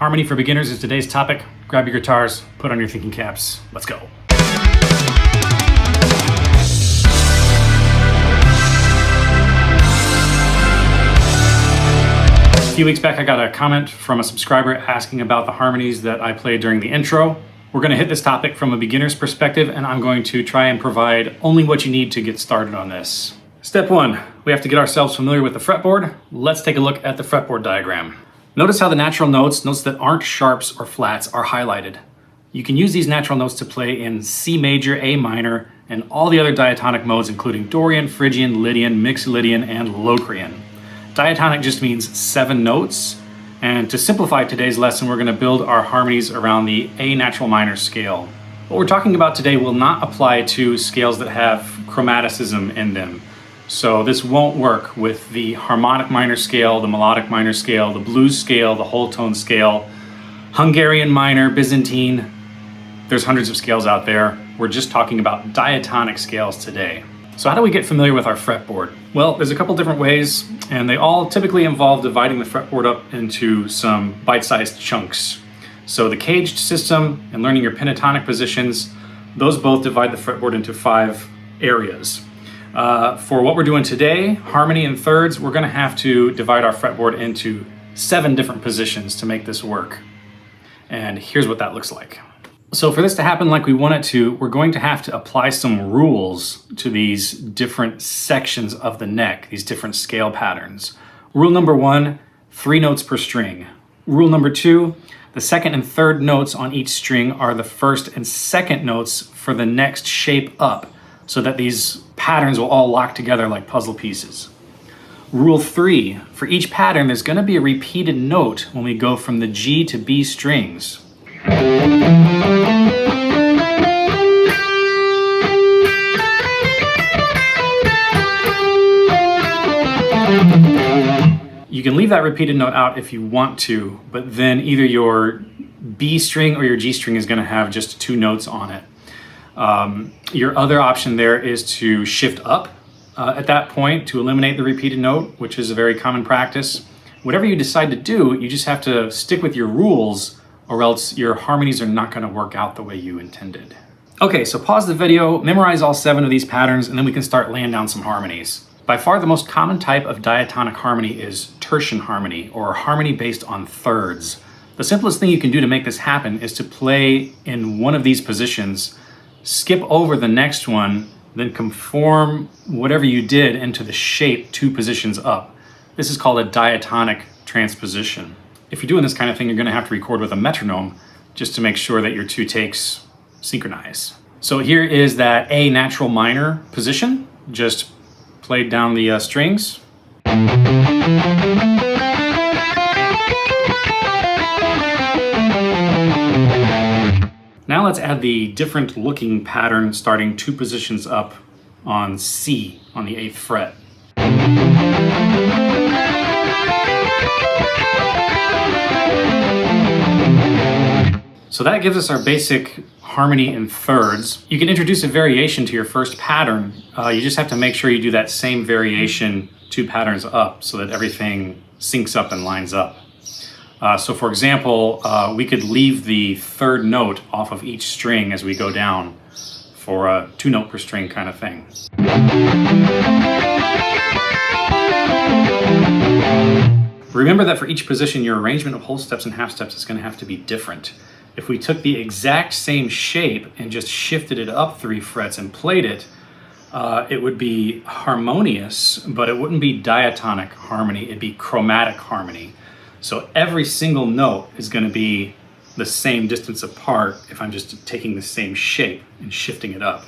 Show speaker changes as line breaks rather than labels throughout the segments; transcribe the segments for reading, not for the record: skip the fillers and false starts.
Harmony for beginners is today's topic. Grab your guitars, put on your thinking caps. Let's go. A few weeks back, I got a comment from a subscriber asking about the harmonies that I played during the intro. We're going to hit this topic from a beginner's perspective, and I'm going to try and provide only what you need to get started on this. Step one, we have to get ourselves familiar with the fretboard. Let's take a look at the fretboard diagram. Notice how the natural notes that aren't sharps or flats, are highlighted. You can use these natural notes to play in C major, A minor, and all the other diatonic modes, including Dorian, Phrygian, Lydian, Mixolydian, and Locrian. Diatonic just means 7 notes, and to simplify today's lesson, we're going to build our harmonies around the A natural minor scale. What we're talking about today will not apply to scales that have chromaticism in them. So this won't work with the harmonic minor scale, the melodic minor scale, the blues scale, the whole tone scale, Hungarian minor, Byzantine. There's hundreds of scales out there. We're just talking about diatonic scales today. So how do we get familiar with our fretboard? Well, there's a couple different ways, and they all typically involve dividing the fretboard up into some bite-sized chunks. So the caged system and learning your pentatonic positions, those both divide the fretboard into 5 areas. For what we're doing today, harmony and thirds, we're going to have to divide our fretboard into 7 different positions to make this work. And here's what that looks like. So for this to happen like we want it to, we're going to have to apply some rules to these different sections of the neck, these different scale patterns. Rule number 1, 3 notes per string. Rule number 2, the second and third notes on each string are the first and second notes for the next shape up, so that these patterns will all lock together like puzzle pieces. Rule 3, for each pattern, there's going to be a repeated note when we go from the G to B strings. You can leave that repeated note out if you want to, but then either your B string or your G string is going to have just 2 notes on it. Your other option there is to shift up at that point to eliminate the repeated note, which is a very common practice. Whatever you decide to do, you just have to stick with your rules, or else your harmonies are not going to work out the way you intended. Okay, so pause the video, memorize all 7 of these patterns, and then we can start laying down some harmonies. By far the most common type of diatonic harmony is tertian harmony, or harmony based on thirds. The simplest thing you can do to make this happen is to play in one of these positions, skip over the next one, then conform whatever you did into the shape 2 positions up. This is called a diatonic transposition. If you're doing this kind of thing, you're going to have to record with a metronome just to make sure that your 2 takes synchronize. So here is that A natural minor position, just played down the strings. Now let's add the different looking pattern starting 2 positions up on C on the 8th fret. So that gives us our basic harmony in thirds. You can introduce a variation to your first pattern. You just have to make sure you do that same variation 2 patterns up so that everything syncs up and lines up. So for example, we could leave the 3rd note off of each string as we go down for a 2 note per string kind of thing. Remember that for each position, your arrangement of whole steps and half steps is going to have to be different. If we took the exact same shape and just shifted it up 3 frets and played it, it would be harmonious, but it wouldn't be diatonic harmony, it'd be chromatic harmony. So every single note is going to be the same distance apart if I'm just taking the same shape and shifting it up.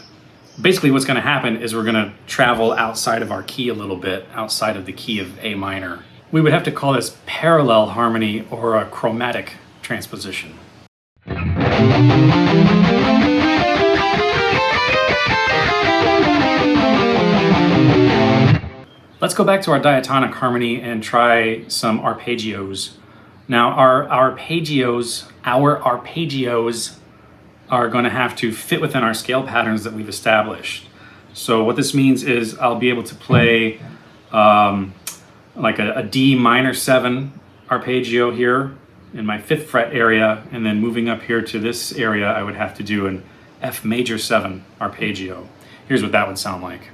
Basically what's going to happen is we're going to travel outside of our key a little bit, outside of the key of A minor. We would have to call this parallel harmony or a chromatic transposition. Let's go back to our diatonic harmony and try some arpeggios. Now our arpeggios are going to have to fit within our scale patterns that we've established. So what this means is I'll be able to play like a D minor 7 arpeggio here in my 5th fret area, and then moving up here to this area, I would have to do an F major 7 arpeggio. Here's what that would sound like.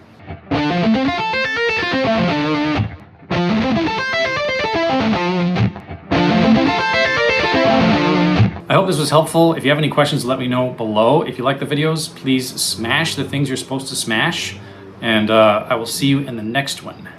I hope this was helpful. If you have any questions, let me know below. If you like the videos, please smash the things you're supposed to smash, and I will see you in the next one.